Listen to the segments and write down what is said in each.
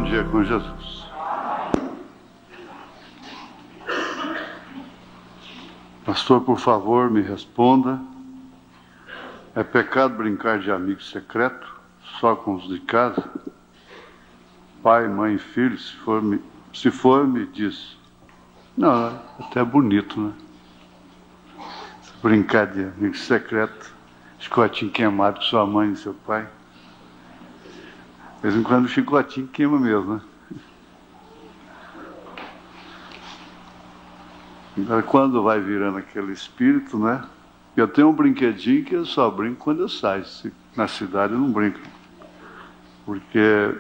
Bom dia com Jesus. Pastor, por favor, me responda. É pecado brincar de amigo secreto, só com os de casa? Pai, mãe e filho, se for, me diz. Não, é até bonito, né? Brincar de amigo secreto, chicotinho queimado com sua mãe e seu pai. De vez em quando o chicotinho queima mesmo, né? Agora, quando vai virando aquele espírito, né? Eu tenho um brinquedinho que eu só brinco quando eu saio. Na cidade eu não brinco. Porque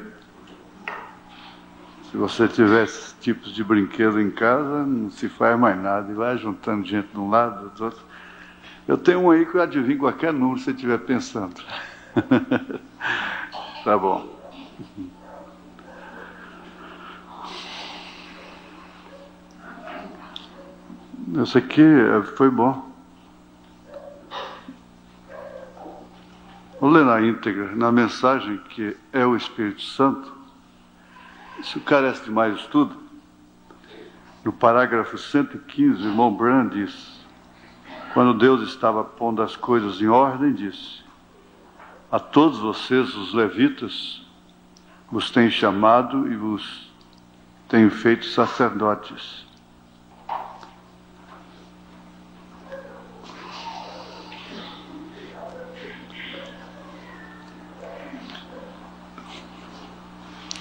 se você tiver esses tipos de brinquedo em casa, não se faz mais nada. E vai juntando gente de um lado, do outro. Eu tenho um aí que eu adivinho qualquer número que você estiver pensando. Tá bom. Esse aqui foi bom. Vou ler na íntegra, na mensagem que é o Espírito Santo. Isso carece de mais estudo. No parágrafo 115, o irmão Branham diz: quando Deus estava pondo as coisas em ordem, disse: a todos vocês, os levitas, vos tenho chamado e vos tenho feito sacerdotes.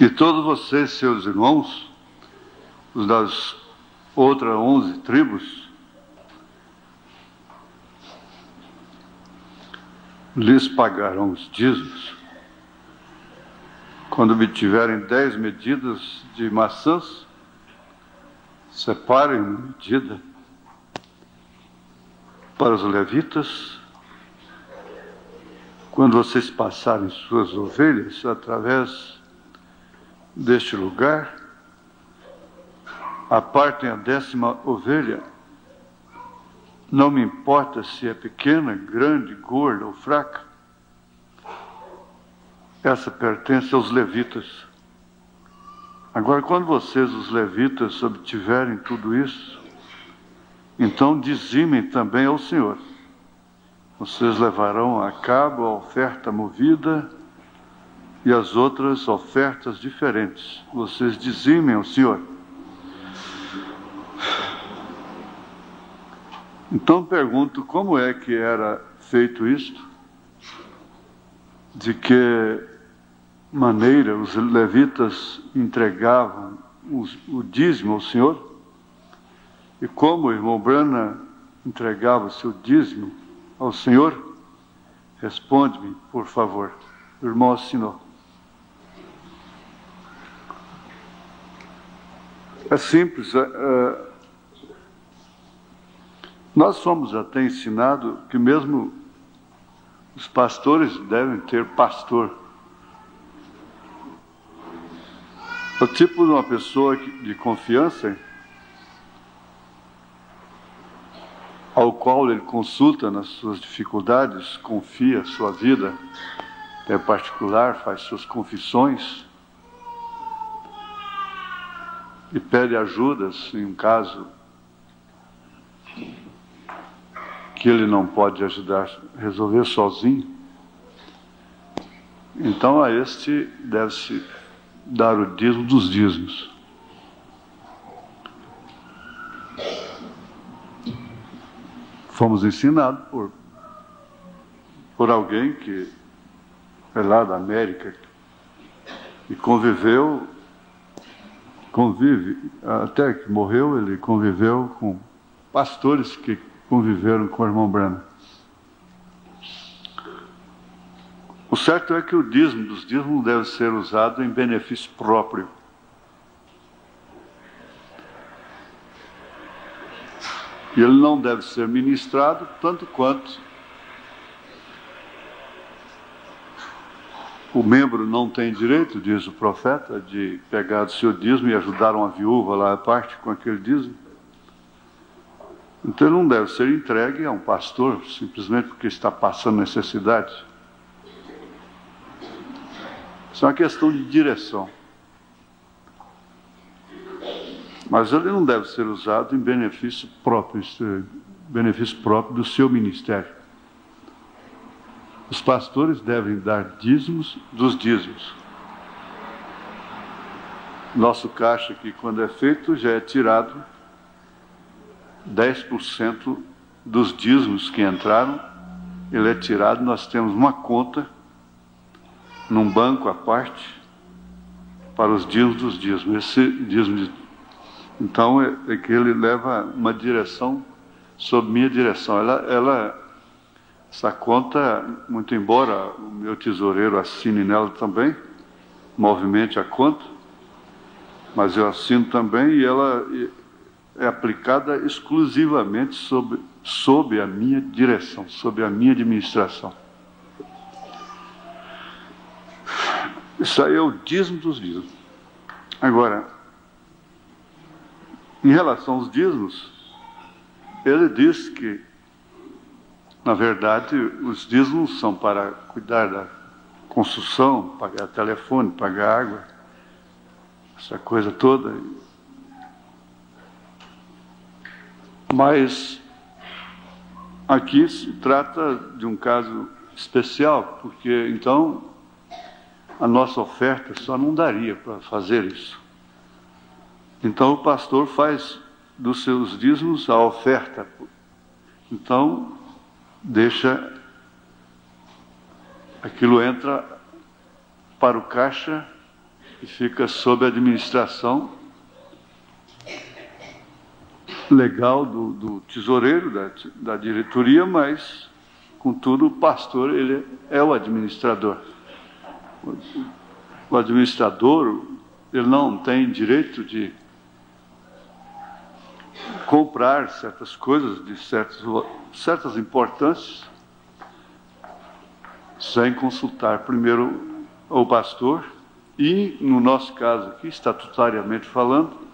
E todos vocês, seus irmãos, os das outras 11 tribos, lhes pagarão os dízimos. Quando obtiverem 10 medidas de maçãs, separem uma medida para os levitas. Quando vocês passarem suas ovelhas através deste lugar, apartem a 10ª ovelha. Não me importa se é pequena, grande, gorda ou fraca. Essa pertence aos levitas. Agora, quando vocês, os levitas, obtiverem tudo isso, então dizimem também ao Senhor. Vocês levarão a cabo a oferta movida e as outras ofertas diferentes. Vocês dizimem ao Senhor. Então pergunto, como é que era feito isto? De que maneira os levitas entregavam o dízimo ao Senhor? E como o irmão Branham entregava o seu dízimo ao Senhor? Responde-me, por favor. O irmão assinou. É simples. Nós somos até ensinados que mesmo os pastores devem ter pastor. O tipo de uma pessoa de confiança ao qual ele consulta nas suas dificuldades, confia sua vida, é particular, faz suas confissões e pede ajudas em um caso que ele não pode ajudar a resolver sozinho. Então a este deve-se dar o dízimo dos dízimos. Fomos ensinados por alguém que é lá da América e convive, até que morreu, ele conviveu com pastores que conviveram com o irmão Branham. O certo é que o dízimo dos dízimos deve ser usado em benefício próprio. E ele não deve ser ministrado tanto quanto o membro não tem direito, diz o profeta, de pegar do seu dízimo e ajudar uma viúva lá à parte com aquele dízimo. Então ele não deve ser entregue a um pastor simplesmente porque está passando necessidade. Isso é uma questão de direção. Mas ele não deve ser usado em benefício próprio do seu ministério. Os pastores devem dar dízimos dos dízimos. Nosso caixa aqui, quando é feito, já é tirado 10% dos dízimos que entraram, ele é tirado, nós temos uma conta num banco à parte para os dízimos dos dízimos. Esse dízimo, então, é que ele leva uma direção sob minha direção. Essa conta, muito embora o meu tesoureiro assine nela também, movimente a conta, mas eu assino também, e ela é aplicada exclusivamente sob a minha direção, sob a minha administração. Isso aí é o dízimo dos dízimos. Agora, em relação aos dízimos, ele diz que, na verdade, os dízimos são para cuidar da construção, pagar telefone, pagar água, essa coisa toda. Mas aqui se trata de um caso especial, porque então a nossa oferta só não daria para fazer isso. Então o pastor faz dos seus dízimos a oferta. Então deixa, aquilo entra para o caixa e fica sob a administração legal do tesoureiro, da diretoria, mas, contudo, o pastor, ele é o administrador. O administrador, ele não tem direito de comprar certas coisas de certas importâncias sem consultar primeiro o pastor e, no nosso caso aqui, estatutariamente falando,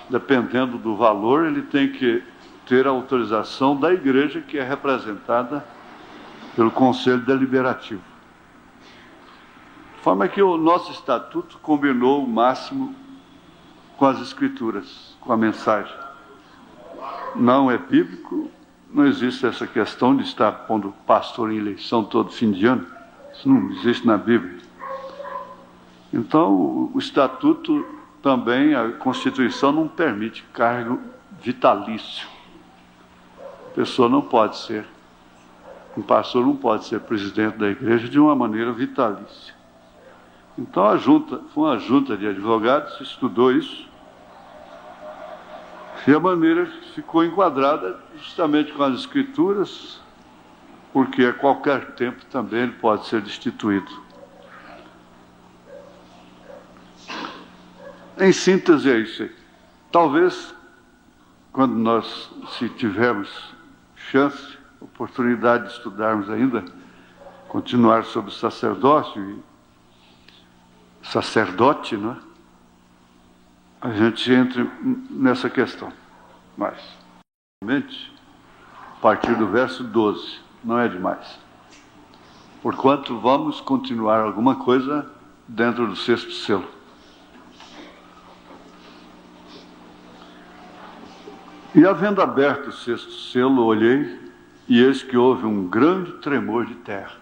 dependendo do valor, ele tem que ter a autorização da igreja, que é representada pelo Conselho Deliberativo. De forma que o nosso estatuto combinou o máximo com as Escrituras, com a mensagem. Não é bíblico, não existe essa questão de estar pondo pastor em eleição todo fim de ano. Isso não existe na Bíblia. Então, o estatuto também, a Constituição não permite cargo vitalício. A pessoa não pode ser, um pastor não pode ser presidente da igreja de uma maneira vitalícia. Então, foi uma junta de advogados, estudou isso, e a maneira ficou enquadrada justamente com as Escrituras, porque a qualquer tempo também ele pode ser destituído. Em síntese, é isso aí. Talvez, quando nós, se tivermos chance, oportunidade de estudarmos ainda, continuar sobre o sacerdócio e sacerdote, não é? A gente entre nessa questão. Mas, realmente, a partir do verso 12, não é demais. Porquanto vamos continuar alguma coisa dentro do sexto selo. E havendo aberto o sexto selo, olhei, e eis que houve um grande tremor de terra.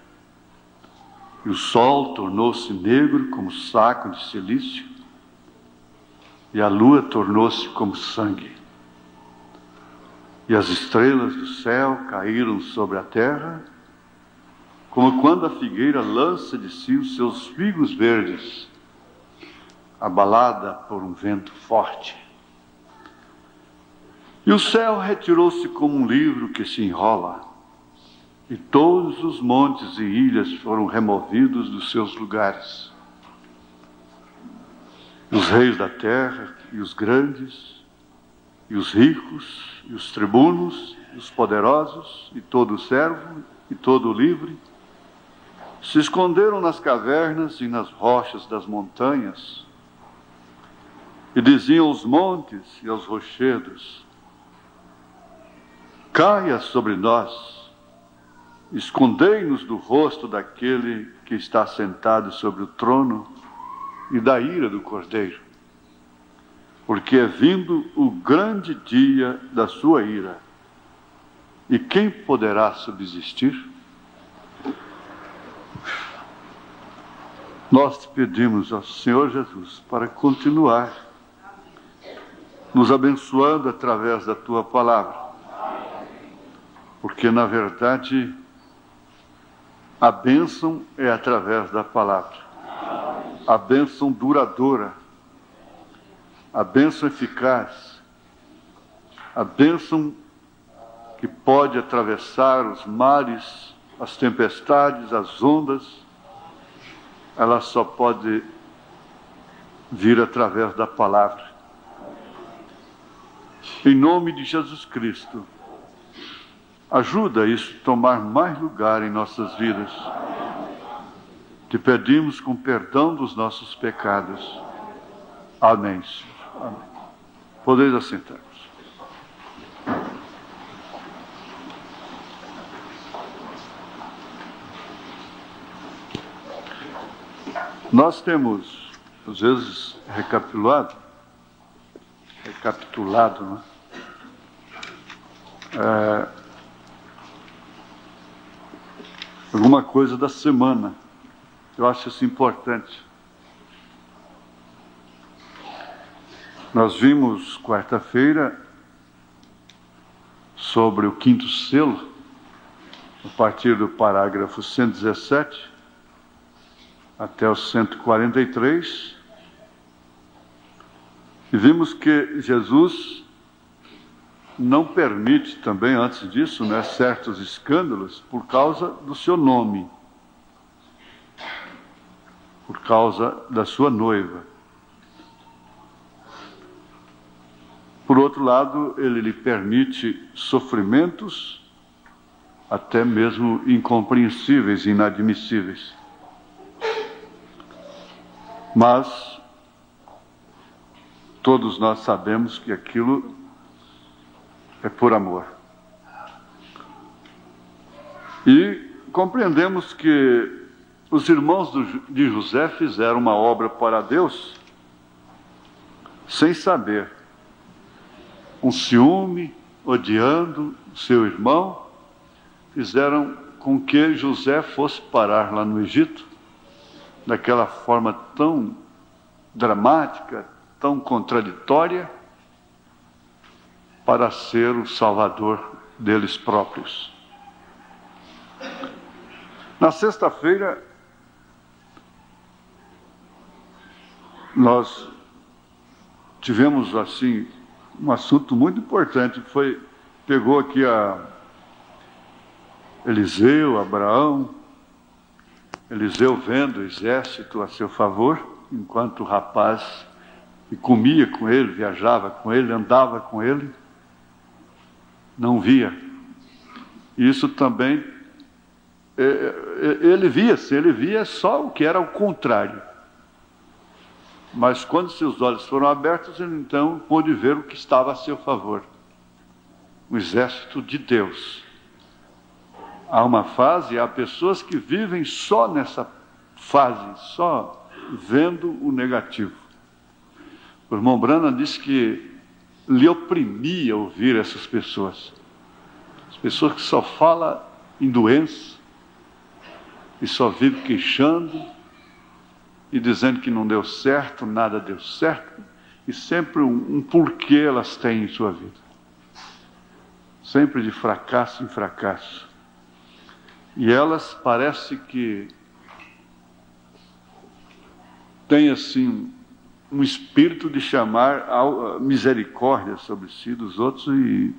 E o sol tornou-se negro como saco de cilício, e a lua tornou-se como sangue. E as estrelas do céu caíram sobre a terra, como quando a figueira lança de si os seus figos verdes, abalada por um vento forte. E o céu retirou-se como um livro que se enrola, e todos os montes e ilhas foram removidos dos seus lugares. Os reis da terra, e os grandes, e os ricos, e os tribunos, e os poderosos, e todo o servo, e todo o livre, se esconderam nas cavernas e nas rochas das montanhas, e diziam aos montes e aos rochedos: caia sobre nós, escondei-nos do rosto daquele que está sentado sobre o trono e da ira do Cordeiro. porque é vindo o grande dia da sua ira. E quem poderá subsistir? Nós te pedimos ao Senhor Jesus para continuar nos abençoando através da tua palavra, porque na verdade a bênção é através da palavra, a bênção duradoura, a bênção eficaz, a bênção que pode atravessar os mares, as tempestades, as ondas. Ela só pode vir através da palavra. Em nome de Jesus Cristo, ajuda isso a tomar mais lugar em nossas vidas. Te pedimos com perdão dos nossos pecados. Amém, Senhor. Amém. Podeis assentar-vos. Nós temos, às vezes, recapitulado, né? Alguma coisa da semana. Eu acho isso importante. Nós vimos quarta-feira sobre o quinto selo, a partir do parágrafo 117 até o 143, e vimos que Jesus não permite também, antes disso, né, certos escândalos por causa do seu nome, por causa da sua noiva. Por outro lado, ele lhe permite sofrimentos até mesmo incompreensíveis, inadmissíveis. Mas todos nós sabemos que aquilo é por amor. E compreendemos que os irmãos de José fizeram uma obra para Deus sem saber. Um ciúme, odiando seu irmão, fizeram com que José fosse parar lá no Egito, daquela forma tão dramática, tão contraditória, para ser o salvador deles próprios. Na sexta-feira, nós tivemos assim um assunto muito importante, pegou aqui a Eliseu, Abraão, Eliseu vendo o exército a seu favor, enquanto o rapaz que comia com ele, viajava com ele, andava com ele, não via. Isso também, ele via só o que era o contrário. Mas quando seus olhos foram abertos, ele então pôde ver o que estava a seu favor. O exército de Deus. Há uma fase, há pessoas que vivem só nessa fase, só vendo o negativo. O irmão Branham disse que lhe oprimia ouvir essas pessoas. As pessoas que só falam em doença, e só vivem queixando, e dizendo que não deu certo, nada deu certo, e sempre um porquê elas têm em sua vida. Sempre de fracasso em fracasso. E elas parece que têm assim um espírito de chamar a misericórdia sobre si dos outros e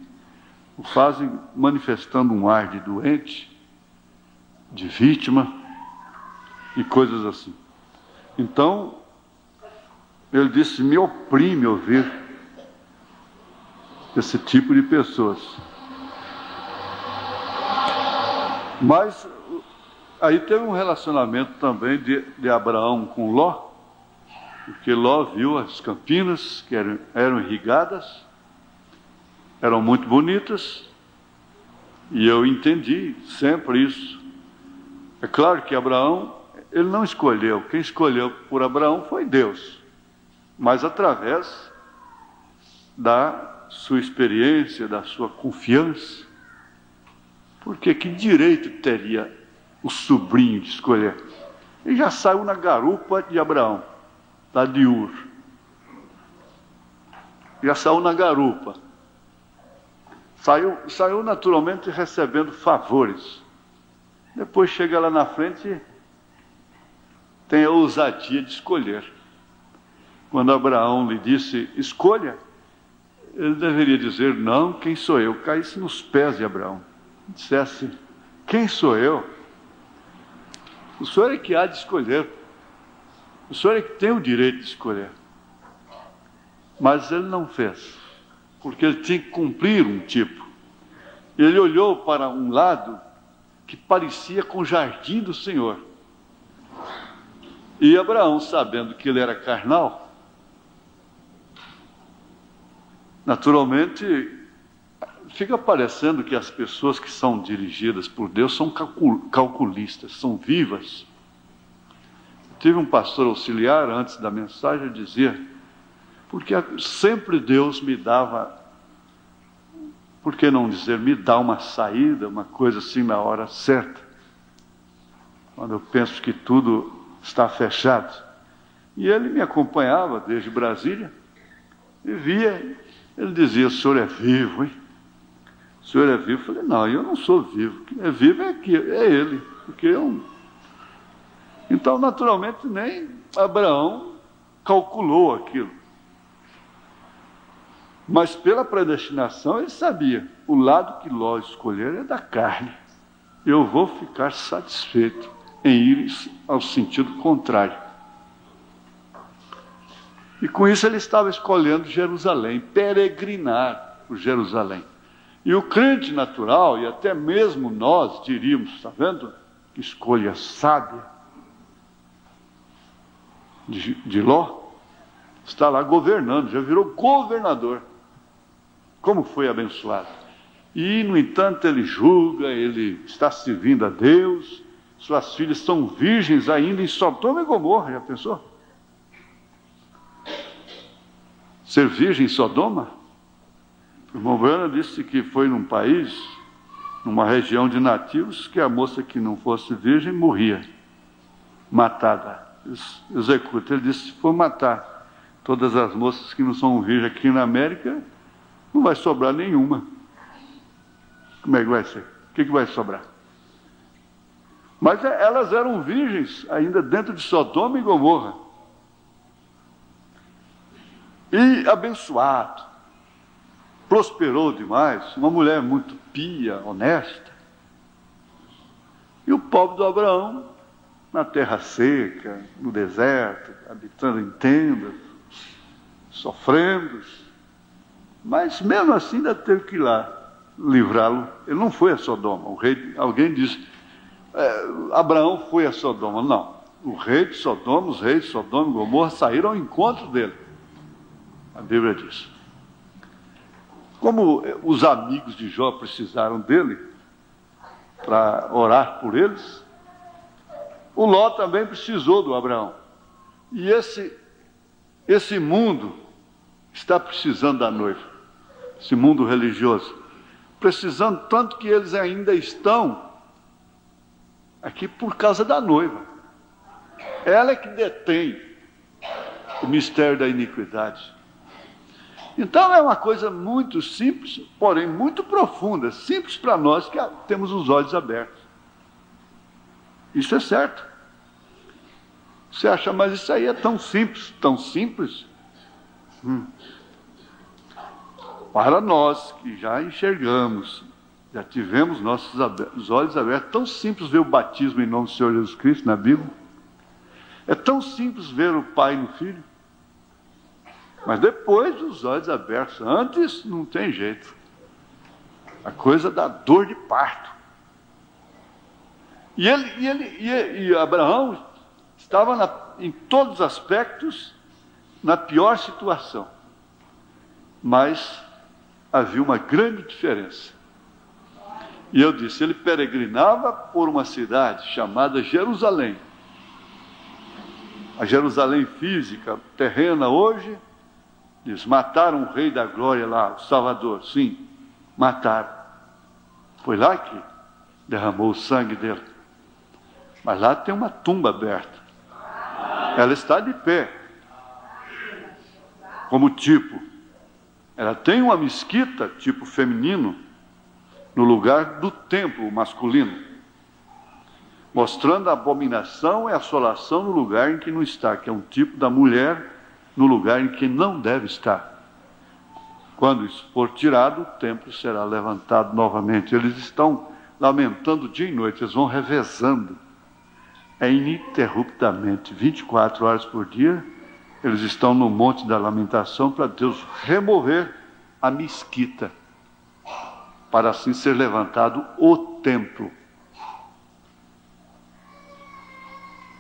o fazem manifestando um ar de doente, de vítima e coisas assim. Então, ele disse, me oprime ouvir esse tipo de pessoas. Mas aí teve um relacionamento também de Abraão com Ló, porque Ló viu as campinas que eram irrigadas, eram muito bonitas, e eu entendi sempre isso. É claro que Abraão, ele não escolheu, quem escolheu por Abraão foi Deus, mas através da sua experiência, da sua confiança. Porque que direito teria o sobrinho de escolher? Ele já saiu na garupa de Abraão, lá de Ur. Já saiu na garupa. Saiu naturalmente recebendo favores. Depois chega lá na frente, tem a ousadia de escolher. Quando Abraão lhe disse, escolha, ele deveria dizer, não, quem sou eu? Caísse nos pés de Abraão. Dissesse, quem sou eu? O Senhor é que há de escolher. O Senhor é que tem o direito de escolher. Mas ele não fez, porque ele tinha que cumprir um tipo. Ele olhou para um lado que parecia com o jardim do Senhor. E Abraão, sabendo que ele era carnal, naturalmente, fica parecendo que as pessoas que são dirigidas por Deus são calculistas, são vivas. Tive um pastor auxiliar, antes da mensagem, dizia, porque sempre Deus me dava, por que não dizer, me dá uma saída, uma coisa assim na hora certa, quando eu penso que tudo está fechado. E ele me acompanhava desde Brasília, e via, ele dizia, o senhor é vivo, hein? O senhor é vivo? Eu falei, não, eu não sou vivo. Quem é vivo é aqui, é ele. Porque eu... Então, naturalmente, nem Abraão calculou aquilo. Mas pela predestinação, ele sabia, o lado que Ló escolher é da carne. Eu vou ficar satisfeito em ir ao sentido contrário. E com isso ele estava escolhendo Jerusalém, peregrinar por Jerusalém. E o crente natural, e até mesmo nós diríamos, está vendo? Que escolha sábia de Ló, está lá governando, já virou governador. Como foi abençoado. E, no entanto, ele julga, ele está servindo a Deus, suas filhas são virgens ainda em Sodoma e Gomorra, já pensou? Ser virgem em Sodoma? O irmão Brana disse que foi num país, numa região de nativos, que a moça que não fosse virgem morria, matada, executa. Ele disse, se for matar todas as moças que não são virgens aqui na América, não vai sobrar nenhuma. Como é que vai ser? O que vai sobrar? Mas elas eram virgens ainda dentro de Sodoma e Gomorra. E abençoado. Prosperou demais, uma mulher muito pia, honesta. E o pobre do Abraão, na terra seca, no deserto, habitando em tendas, sofrendo. Mas mesmo assim ainda teve que ir lá livrá-lo. Ele não foi a Sodoma. Alguém diz, Abraão foi a Sodoma. Não, o rei de Sodoma, os reis de Sodoma e Gomorra saíram ao encontro dele. A Bíblia diz. Como os amigos de Jó precisaram dele para orar por eles, o Ló também precisou do Abraão. E esse mundo está precisando da noiva, esse mundo religioso, precisando tanto que eles ainda estão aqui por causa da noiva. Ela é que detém o mistério da iniquidade. Então é uma coisa muito simples, porém muito profunda, simples para nós que temos os olhos abertos. Isso é certo. Você acha, mas isso aí é tão simples, tão simples? Para nós que já enxergamos, já tivemos os olhos abertos, é tão simples ver o batismo em nome do Senhor Jesus Cristo na Bíblia. É tão simples ver o Pai no Filho. Mas depois os olhos abertos, antes não tem jeito. A coisa da dor de parto. E Abraão estava em todos os aspectos na pior situação. Mas havia uma grande diferença. E eu disse, ele peregrinava por uma cidade chamada Jerusalém. A Jerusalém física, terrena hoje, Diz, mataram o Rei da Glória lá, o Salvador. Sim, mataram. Foi lá que derramou o sangue dele. Mas lá tem uma tumba aberta. Ela está de pé. Como tipo. Ela tem uma mesquita, tipo feminino, no lugar do templo masculino, mostrando a abominação e a assolação no lugar em que não está, que é um tipo da mulher no lugar em que não deve estar. Quando isso for tirado, o templo será levantado novamente. Eles estão lamentando dia e noite, eles vão revezando. É ininterruptamente, 24 horas por dia, eles estão no Monte da Lamentação para Deus remover a mesquita, para assim ser levantado o templo.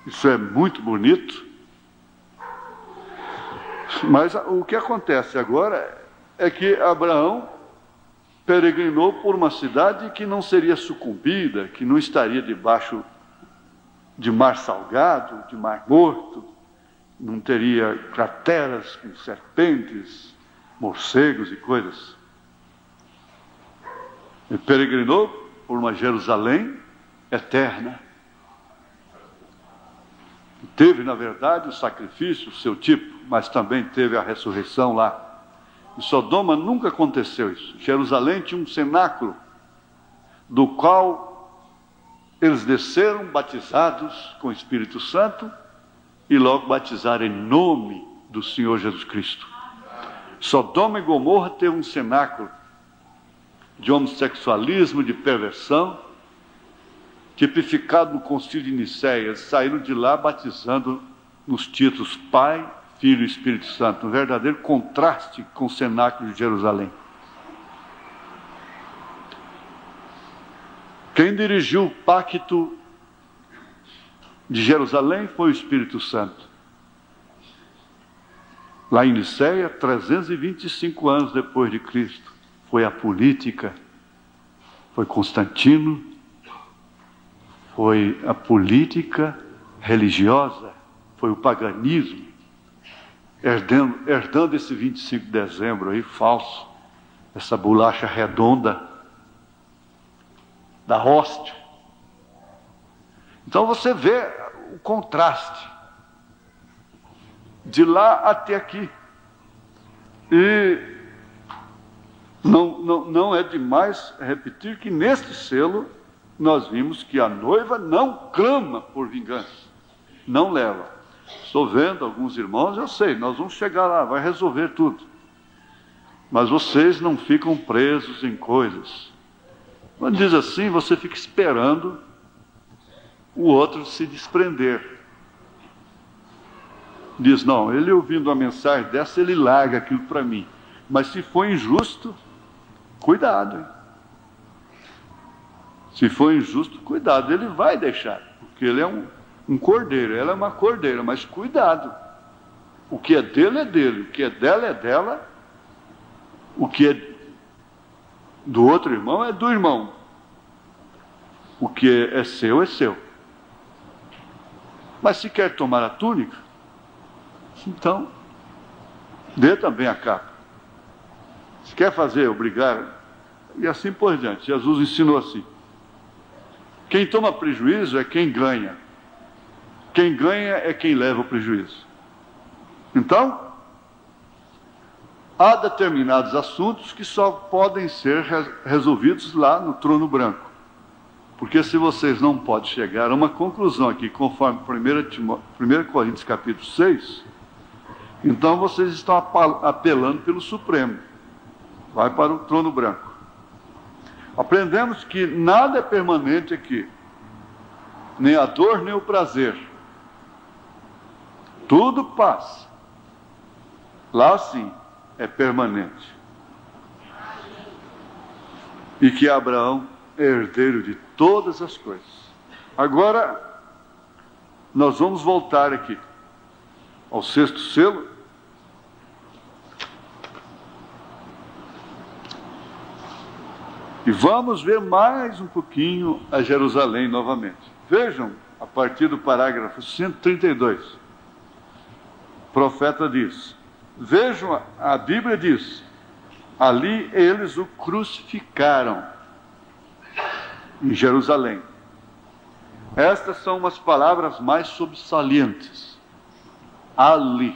Isso é muito bonito. Mas o que acontece agora é que Abraão peregrinou por uma cidade que não seria sucumbida, que não estaria debaixo de mar salgado, de mar morto, não teria crateras com serpentes, morcegos e coisas. Ele peregrinou por uma Jerusalém eterna. Teve, na verdade, o sacrifício, o seu tipo, mas também teve a ressurreição lá. Em Sodoma nunca aconteceu isso. Jerusalém tinha um cenáculo, do qual eles desceram batizados com o Espírito Santo e logo batizaram em nome do Senhor Jesus Cristo. Sodoma e Gomorra teve um cenáculo de homossexualismo, de perversão, tipificado no Concílio de Nicéia. Eles saíram de lá batizando nos títulos Pai, Filho e Espírito Santo, um verdadeiro contraste com o cenáculo de Jerusalém. Quem dirigiu o pacto de Jerusalém foi o Espírito Santo. Lá em Nicéia, 325 anos depois de Cristo, foi a política, foi Constantino, foi a política religiosa, foi o paganismo, herdando esse 25 de dezembro aí, falso, essa bolacha redonda da hóstia. Então você vê o contraste de lá até aqui. E não é demais repetir que neste selo nós vimos que a noiva não clama por vingança, não leva. Estou vendo alguns irmãos, eu sei, nós vamos chegar lá, vai resolver tudo. Mas vocês não ficam presos em coisas. Quando diz assim, você fica esperando o outro se desprender. Diz, não, ele ouvindo uma mensagem dessa, ele larga aquilo para mim. Mas se for injusto, cuidado, hein? Se for injusto, cuidado, ele vai deixar, porque ele é um cordeiro, ela é uma cordeira, mas cuidado. O que é dele, o que é dela é dela, o que é do outro irmão é do irmão. O que é seu é seu. Mas se quer tomar a túnica, então dê também a capa. Se quer fazer, obrigar, e assim por diante. Jesus ensinou assim. Quem toma prejuízo é quem ganha. Quem ganha é quem leva o prejuízo. Então, há determinados assuntos que só podem ser resolvidos lá no trono branco. Porque se vocês não podem chegar a uma conclusão aqui, conforme 1 Coríntios capítulo 6, então vocês estão apelando pelo Supremo. Vai para o trono branco. Aprendemos que nada é permanente aqui, nem a dor, nem o prazer. Tudo passa. Lá sim é permanente. E que Abraão é herdeiro de todas as coisas. Agora, nós vamos voltar aqui ao sexto selo. E vamos ver mais um pouquinho a Jerusalém novamente. Vejam, a partir do parágrafo 132. O profeta diz: Vejam, a Bíblia diz, ali eles o crucificaram, em Jerusalém. Estas são umas palavras mais sobressalentes. Ali.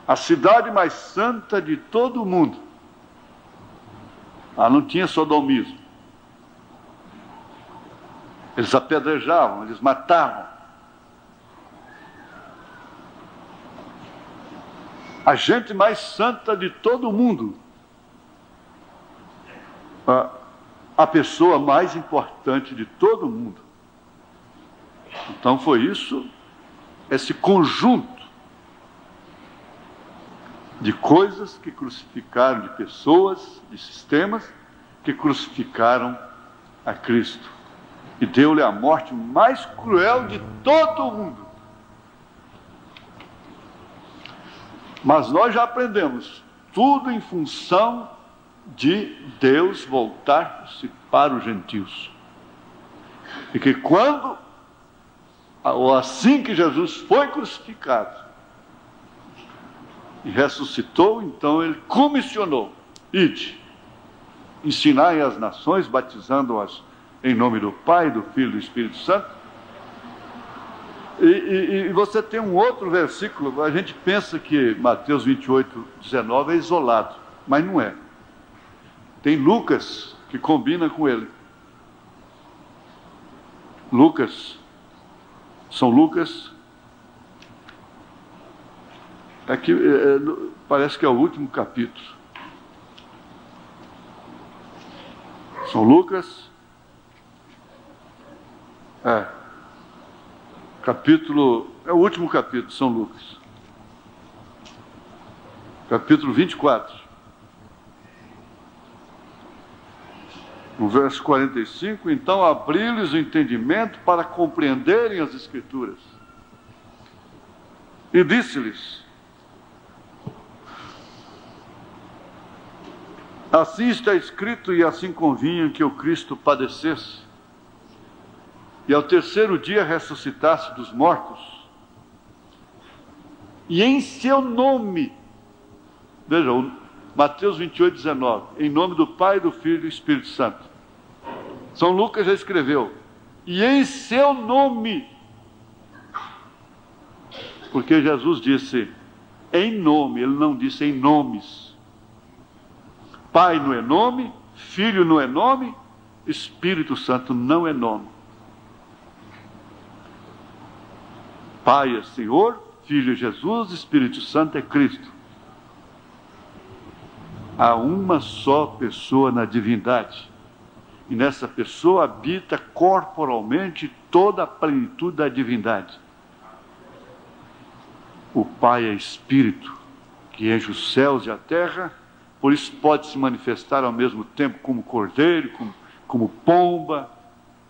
A cidade mais santa de todo o mundo. Não tinha sodomismo. Eles apedrejavam, eles matavam. A gente mais santa de todo o mundo. A pessoa mais importante de todo o mundo. Então foi isso, esse conjunto de coisas que crucificaram, de pessoas, de sistemas, que crucificaram a Cristo. E deu-lhe a morte mais cruel de todo o mundo. Mas nós já aprendemos, tudo em função de Deus voltar-se para os gentios. E que quando, ou assim que Jesus foi crucificado e ressuscitou, então ele comissionou: ide, ensinai as nações, batizando-as em nome do Pai, do Filho e do Espírito Santo. E você tem um outro versículo, a gente pensa que Mateus 28, 19 é isolado, mas não é. Tem Lucas que combina com ele. São Lucas, aqui parece que é o último capítulo. São Lucas, é o último capítulo, São Lucas. Capítulo 24. No verso 45, então abriu-lhes o entendimento para compreenderem as Escrituras. E disse-lhes: assim está escrito, e assim convinha que o Cristo padecesse, e ao terceiro dia ressuscitasse dos mortos, e em seu nome, veja, Mateus 28, 19, em nome do Pai, do Filho e do Espírito Santo. São Lucas já escreveu, e em seu nome, porque Jesus disse em nome, ele não disse em nomes. Pai não é nome, Filho não é nome, Espírito Santo não é nome. Pai é Senhor, Filho é Jesus, Espírito Santo é Cristo. Há uma só pessoa na divindade. E nessa pessoa habita corporalmente toda a plenitude da divindade. O Pai é Espírito, que enche os céus e a terra, por isso pode se manifestar ao mesmo tempo como cordeiro, como pomba,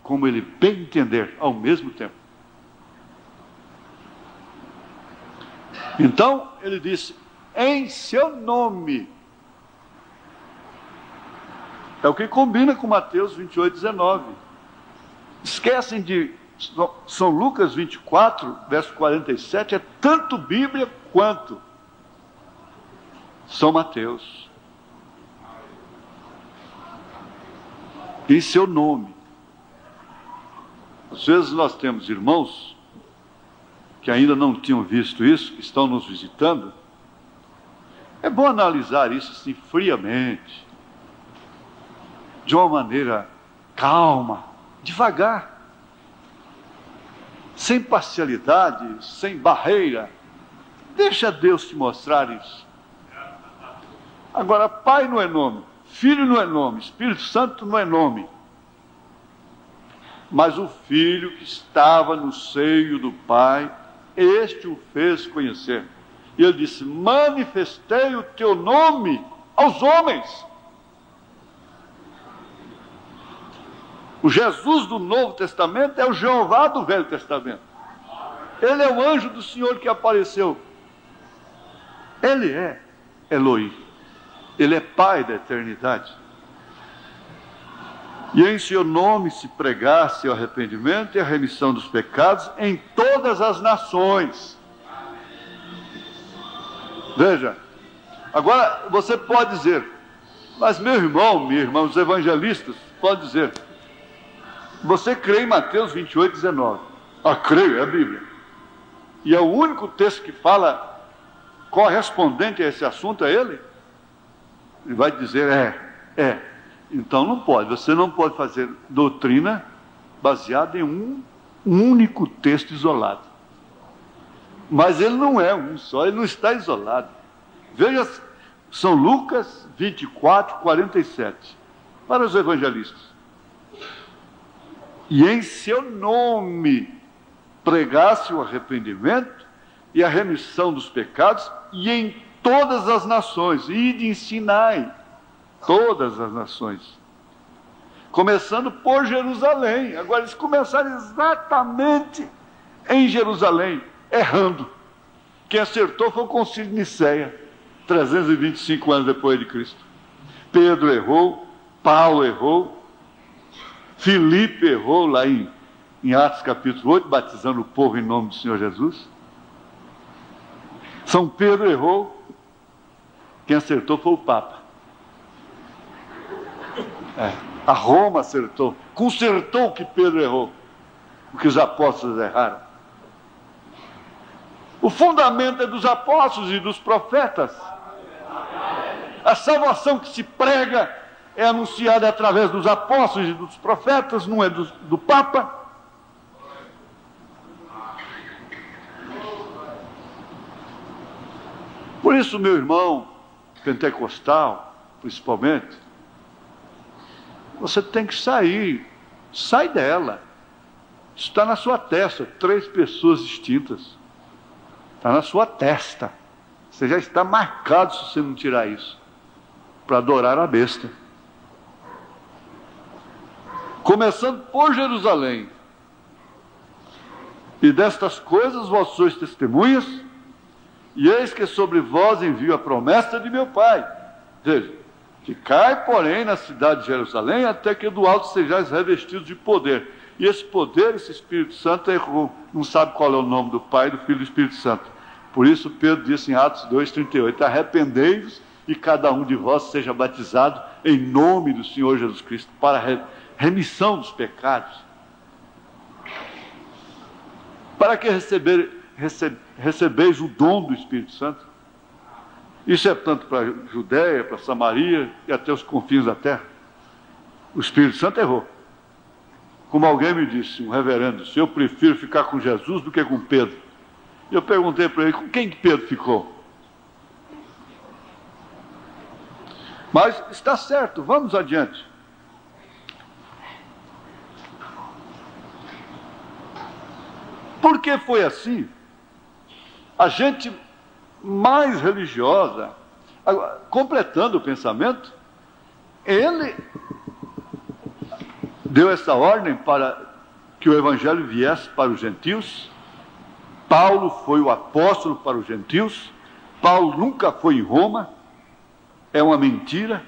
como ele bem entender, ao mesmo tempo. Então, ele disse, em seu nome. É o que combina com Mateus 28, 19. Esquecem de São Lucas 24, verso 47, é tanto Bíblia quanto São Mateus. Em seu nome. Às vezes nós temos irmãos que ainda não tinham visto isso, que estão nos visitando. É bom analisar isso assim friamente, de uma maneira calma, devagar, sem parcialidade, sem barreira. Deixa Deus te mostrar isso. Agora, Pai não é nome, Filho não é nome, Espírito Santo não é nome. Mas o Filho que estava no seio do Pai, este o fez conhecer. E ele disse, manifestei o teu nome aos homens. O Jesus do Novo Testamento é o Jeová do Velho Testamento. Ele é o anjo do Senhor que apareceu. Ele é Elohim. Ele é Pai da eternidade. E em seu nome se pregasse o arrependimento e a remissão dos pecados em todas as nações. Veja, agora você pode dizer, mas meu irmão, minha irmã, os evangelistas podem dizer, você crê em Mateus 28, 19. Ah, creio, é a Bíblia. E é o único texto que fala correspondente a esse assunto, é ele? Ele vai dizer, Então não pode, você não pode fazer doutrina baseada em um único texto isolado. Mas ele não é um só, ele não está isolado. Veja, São Lucas 24, 47, para os evangelistas. E em seu nome pregasse o arrependimento e a remissão dos pecados, e em todas as nações, ide ensinai todas as nações, começando por Jerusalém. Agora eles começaram exatamente em Jerusalém, errando. Quem acertou foi o Concílio de Nicéia, 325 anos depois de Cristo. Pedro errou, Paulo errou, Filipe errou lá em Atos capítulo 8, batizando o povo em nome do Senhor Jesus. São Pedro errou, quem acertou foi o Papa. A Roma acertou, consertou o que Pedro errou, o que os apóstolos erraram. O fundamento é dos apóstolos e dos profetas. A salvação que se prega é anunciada através dos apóstolos e dos profetas, não é do Papa. Por isso, meu irmão pentecostal, principalmente, você tem que sair, sai dela. Está na sua testa, 3 pessoas distintas. Está na sua testa. Você já está marcado se você não tirar isso, para adorar a besta. Começando por Jerusalém. E destas coisas vós sois testemunhas, e eis que sobre vós envio a promessa de meu Pai. Veja, ficai, porém, na cidade de Jerusalém, até que do alto sejais revestidos de poder. E esse poder, esse Espírito Santo errou, não sabe qual é o nome do Pai, do Filho e do Espírito Santo. Por isso Pedro disse em Atos 2,38, arrependei-vos e cada um de vós seja batizado em nome do Senhor Jesus Cristo, para a remissão dos pecados. Para que recebeis o dom do Espírito Santo. Isso é tanto para a Judéia, para Samaria e até os confins da terra. O Espírito Santo errou. Como alguém me disse, um reverendo, eu prefiro ficar com Jesus do que com Pedro. E eu perguntei para ele, com quem que Pedro ficou? Mas está certo, vamos adiante. Por que foi assim? A gente mais religiosa, completando o pensamento, ele deu essa ordem para que o evangelho viesse para os gentios. Paulo foi o apóstolo para os gentios. Paulo nunca foi em Roma, é uma mentira.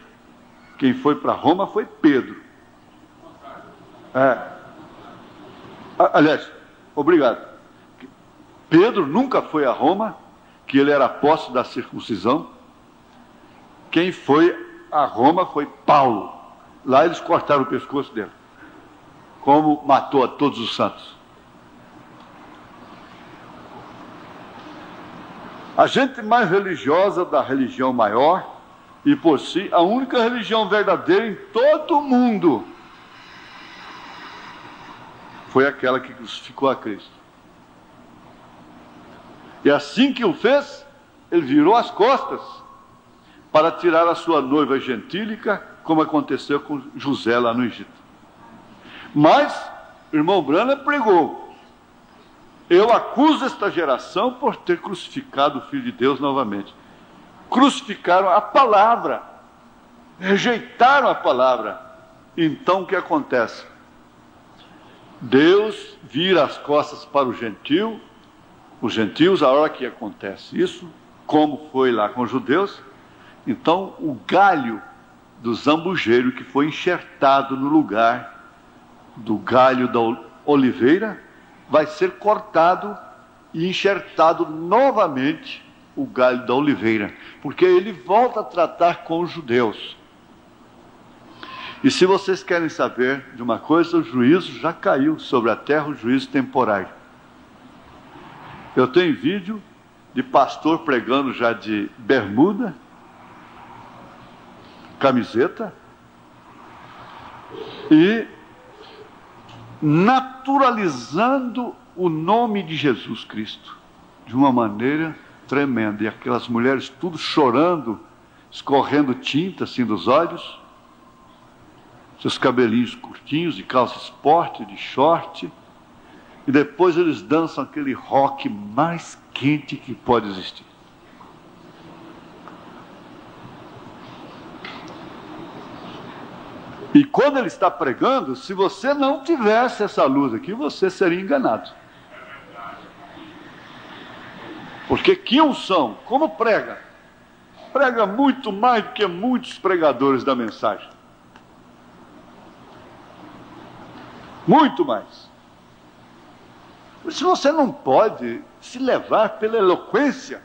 Quem foi para Roma foi Pedro. Aliás, obrigado. Pedro nunca foi a Roma, que ele era apóstolo da circuncisão. Quem foi a Roma foi Paulo. Lá eles cortaram o pescoço dele, como matou a todos os santos. A gente mais religiosa da religião maior, e por si, a única religião verdadeira em todo o mundo, foi aquela que crucificou a Cristo. E assim que o fez, ele virou as costas para tirar a sua noiva gentílica, como aconteceu com José lá no Egito. Mas, o irmão Branham pregou, eu acuso esta geração por ter crucificado o Filho de Deus novamente. Crucificaram a palavra, rejeitaram a palavra. Então o que acontece? Deus vira as costas para os gentios, a hora que acontece isso, como foi lá com os judeus, então o galho do zambujeiro que foi enxertado no lugar do galho da oliveira, vai ser cortado e enxertado novamente o galho da oliveira, porque ele volta a tratar com os judeus. E se vocês querem saber de uma coisa, o juízo já caiu sobre a terra, o juízo temporário. Eu tenho vídeo de pastor pregando já de bermuda, camiseta, e naturalizando o nome de Jesus Cristo de uma maneira tremenda. E aquelas mulheres tudo chorando, escorrendo tinta assim dos olhos, seus cabelinhos curtinhos, de calça esporte, de short, e depois eles dançam aquele rock mais quente que pode existir. E quando ele está pregando, se você não tivesse essa luz aqui, você seria enganado. Porque que unção, como prega? Prega muito mais do que muitos pregadores da mensagem. Muito mais. Por isso você não pode se levar pela eloquência.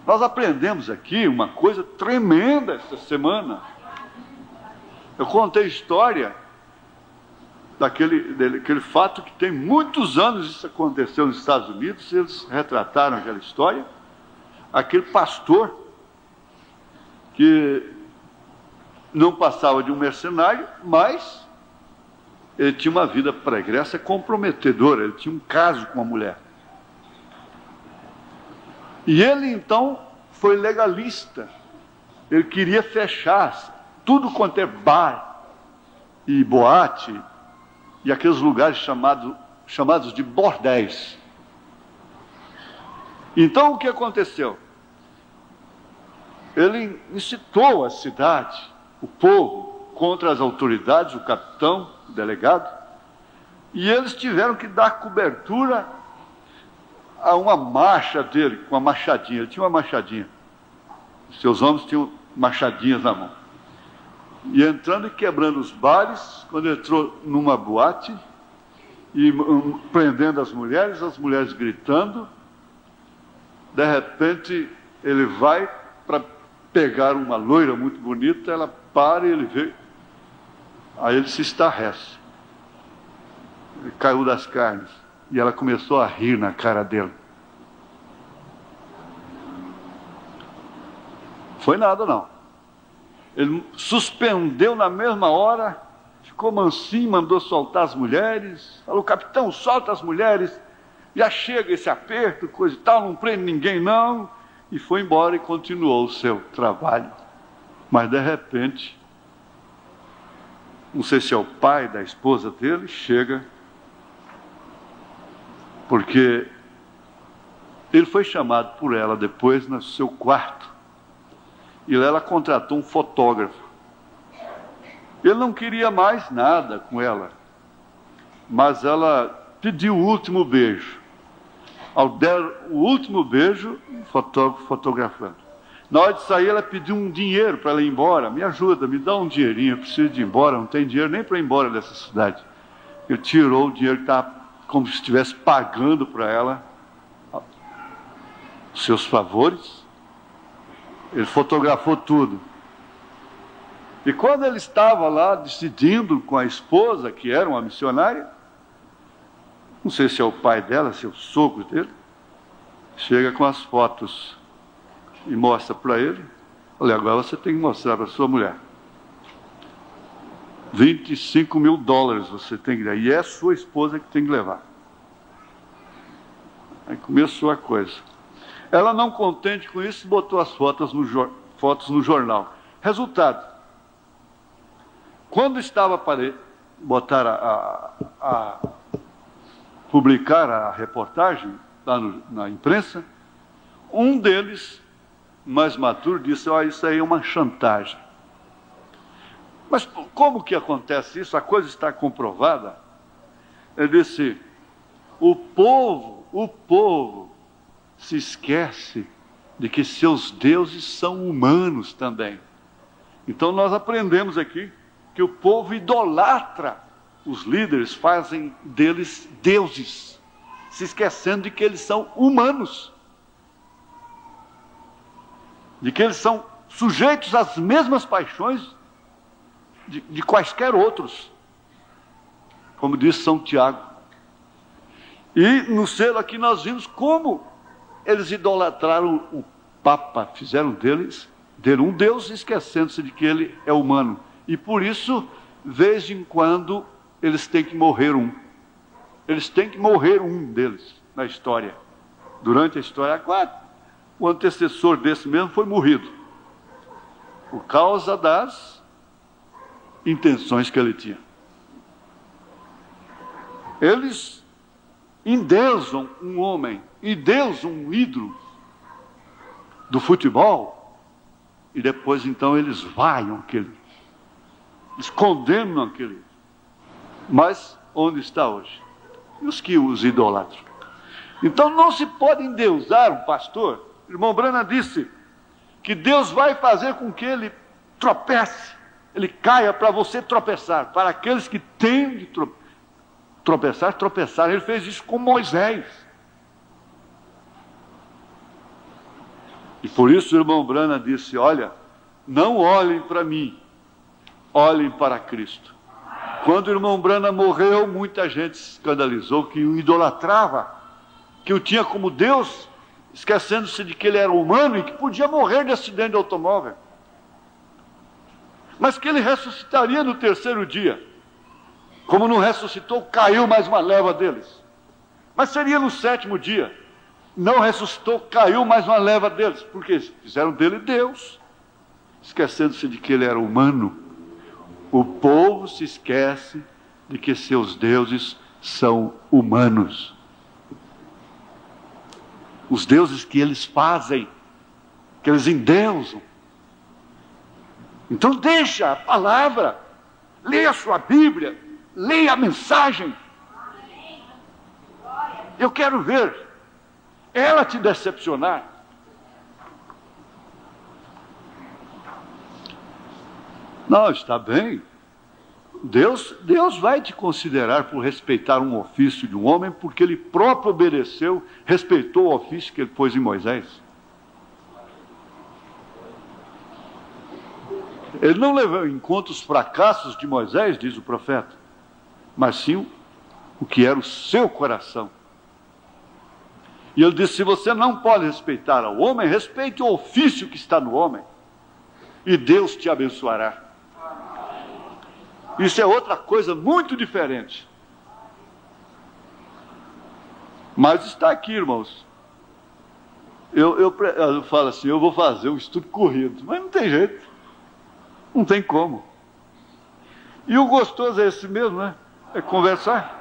Nós aprendemos aqui uma coisa tremenda esta semana. Eu contei história daquele fato que tem muitos anos isso aconteceu nos Estados Unidos, eles retrataram aquela história. Aquele pastor que não passava de um mercenário, mas ele tinha uma vida pregressa comprometedora, ele tinha um caso com uma mulher. E ele então foi legalista, ele queria fechar tudo quanto é bar e boate e aqueles lugares chamados de bordéis. Então o que aconteceu? Ele incitou a cidade, o povo, contra as autoridades, o capitão, o delegado, e eles tiveram que dar cobertura a uma marcha dele, com uma machadinha. Ele tinha uma machadinha, seus homens tinham machadinhas na mão. E entrando e quebrando os bares, quando entrou numa boate, e prendendo as mulheres gritando, de repente ele vai para pegar uma loira muito bonita, ela para e ele vê, aí ele se estarrece, ele caiu das carnes, e ela começou a rir na cara dele. Foi nada não. Ele suspendeu na mesma hora, ficou mansinho, mandou soltar as mulheres, falou: capitão, solta as mulheres, já chega esse aperto, coisa e tal, não prende ninguém não, e foi embora e continuou o seu trabalho. Mas de repente, não sei se é o pai da esposa dele, chega, porque ele foi chamado por ela depois no seu quarto, e ela contratou um fotógrafo. Ele não queria mais nada com ela, mas ela pediu o último beijo. Ao der o último beijo, o fotógrafo fotografando. Na hora de sair, ela pediu um dinheiro para ela ir embora. Me ajuda, me dá um dinheirinho, eu preciso de ir embora, não tem dinheiro nem para ir embora dessa cidade. Ele tirou o dinheiro que estava como se estivesse pagando para ela os seus favores. Ele fotografou tudo. E quando ele estava lá decidindo com a esposa, que era uma missionária, não sei se é o pai dela, se é o sogro dele, chega com as fotos e mostra para ele. Olha, agora você tem que mostrar para sua mulher. $25 mil você tem que dar, e é a sua esposa que tem que levar. Aí começou a coisa. Ela, não contente com isso, botou as fotos no jornal. Resultado: quando estava para publicar a reportagem lá na imprensa, um deles, mais maduro, disse: olha, isso aí é uma chantagem. Mas como que acontece isso? A coisa está comprovada. Ele disse: o povo se esquece de que seus deuses são humanos também. Então nós aprendemos aqui que o povo idolatra os líderes, fazem deles deuses, se esquecendo de que eles são humanos. de que eles são sujeitos às mesmas paixões de quaisquer outros, como diz São Tiago. E no selo aqui nós vimos como eles idolatraram o Papa, fizeram dele um Deus, esquecendo-se de que ele é humano. E por isso, de vez em quando, eles têm que morrer um. Eles têm que morrer um deles na história. Durante a história, agora, o antecessor desse mesmo foi morrido, por causa das intenções que ele tinha. Eles endeusam um homem, endeusam um ídolo do futebol, e depois então eles vaiam aquele, eles condenam aquele. Mas onde está hoje? E os que os idolatram? Então não se pode endeusar um pastor. O irmão Brana disse que Deus vai fazer com que ele tropece, ele caia para você tropeçar, para aqueles que têm de tropeçar. Ele fez isso com Moisés. E por isso o irmão Brana disse: olha, não olhem para mim, olhem para Cristo. Quando o irmão Brana morreu, muita gente se escandalizou, que o idolatrava, que o tinha como Deus, esquecendo-se de que ele era humano e que podia morrer de acidente de automóvel, mas que ele ressuscitaria no terceiro dia. Como não ressuscitou, caiu mais uma leva deles. Mas seria no sétimo dia. Não ressuscitou, caiu mais uma leva deles. Porque fizeram dele Deus, esquecendo-se de que ele era humano. O povo se esquece de que seus deuses são humanos. Os deuses que eles fazem, que eles endeusam. Então deixa a palavra, leia a sua Bíblia, leia a mensagem. Eu quero ver ela te decepcionar. Não, está bem. Deus vai te considerar por respeitar um ofício de um homem, porque ele próprio obedeceu, respeitou o ofício que ele pôs em Moisés. Ele não levou em conta os fracassos de Moisés, diz o profeta, mas sim o que era o seu coração. E ele disse: se você não pode respeitar ao homem, respeite o ofício que está no homem, e Deus te abençoará. Isso é outra coisa muito diferente. Mas está aqui, irmãos. Eu falo assim: eu vou fazer um estudo corrido, mas não tem jeito. Não tem como. E o gostoso é esse mesmo, né? É conversar.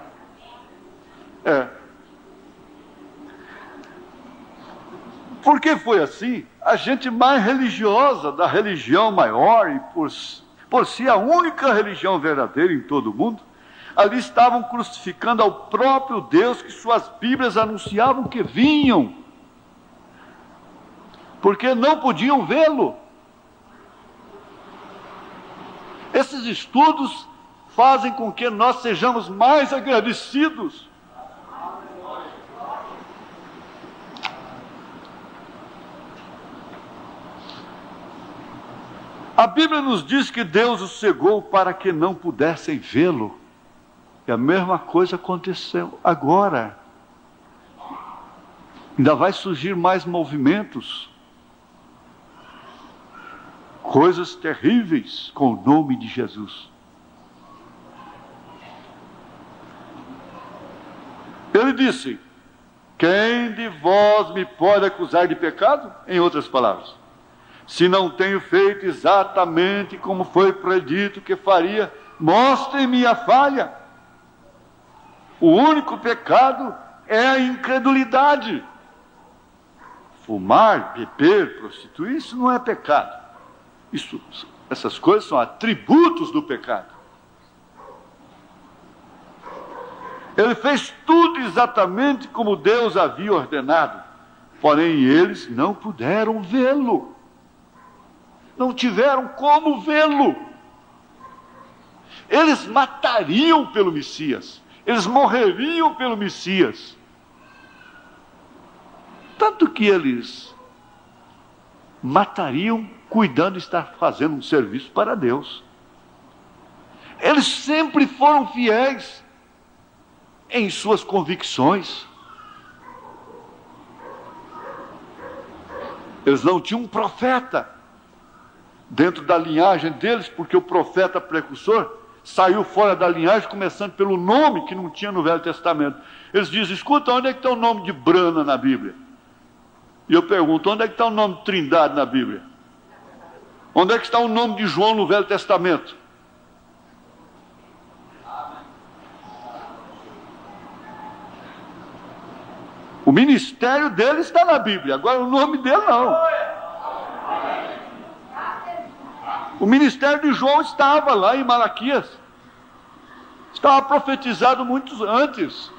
Porque foi assim, a gente mais religiosa da religião maior, e por si a única religião verdadeira em todo o mundo, ali estavam crucificando ao próprio Deus que suas Bíblias anunciavam que vinham, porque não podiam vê-lo. Esses estudos fazem com que nós sejamos mais agradecidos. A Bíblia nos diz que Deus os cegou para que não pudessem vê-lo. E a mesma coisa aconteceu agora. Ainda vai surgir mais movimentos, coisas terríveis com o nome de Jesus. Ele disse: quem de vós me pode acusar de pecado? Em outras palavras, se não tenho feito exatamente como foi predito que faria, mostre-me a falha. O único pecado é a incredulidade. Fumar, beber, prostituir, isso não é pecado. Essas coisas são atributos do pecado. Ele fez tudo exatamente como Deus havia ordenado, porém eles não puderam vê-lo. Não tiveram como vê-lo. Eles matariam pelo Messias, eles morreriam pelo Messias. Tanto que eles matariam cuidando de estar fazendo um serviço para Deus. Eles sempre foram fiéis em suas convicções. Eles não tinham um profeta dentro da linhagem deles, porque o profeta precursor saiu fora da linhagem, começando pelo nome que não tinha no Velho Testamento. Eles dizem: escuta, onde é que está o nome de Brana na Bíblia? E eu pergunto: onde é que está o nome de Trindade na Bíblia? Onde é que está o nome de João no Velho Testamento? O ministério dele está na Bíblia, agora o nome dele não. O ministério de João estava lá em Malaquias. Estava profetizado muito antes.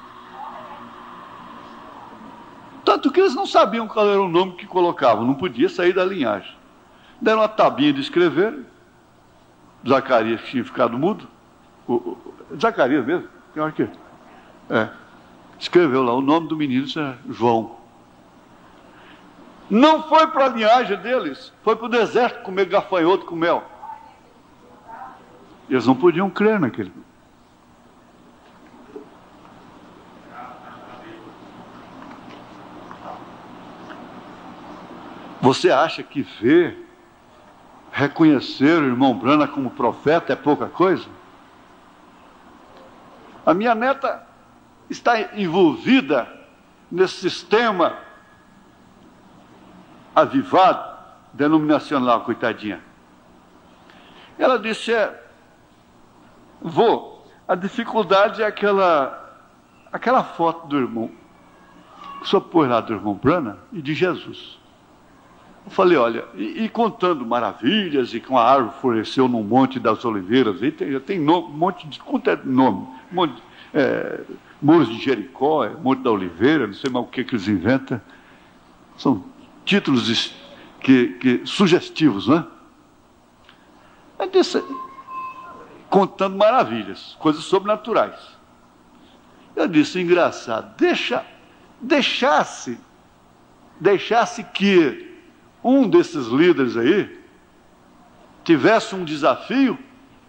Tanto que eles não sabiam qual era o nome que colocavam, não podia sair da linhagem. Deram uma tabinha de escrever. Zacarias, que tinha ficado mudo. Zacarias mesmo? Pior que escreveu lá o nome do menino, isso é João. Não foi para a linhagem deles, foi para o deserto comer gafanhoto com mel. Eles não podiam crer naquele. Você acha que reconhecer o irmão Brana como profeta é pouca coisa? A minha neta está envolvida nesse sistema avivado, denominacional, coitadinha. Ela disse: vô, a dificuldade é aquela foto do irmão, o senhor pôs lá do irmão Brana e de Jesus. Eu falei: olha, e contando maravilhas, e que uma árvore floresceu no Monte das Oliveiras, e tem um monte de, quanto é nome, um monte, Muros de Jericó, Monte da Oliveira, não sei mais o que eles inventam. São títulos sugestivos, não é? Eu disse, contando maravilhas, coisas sobrenaturais. Eu disse: engraçado, deixasse que um desses líderes aí tivesse um desafio,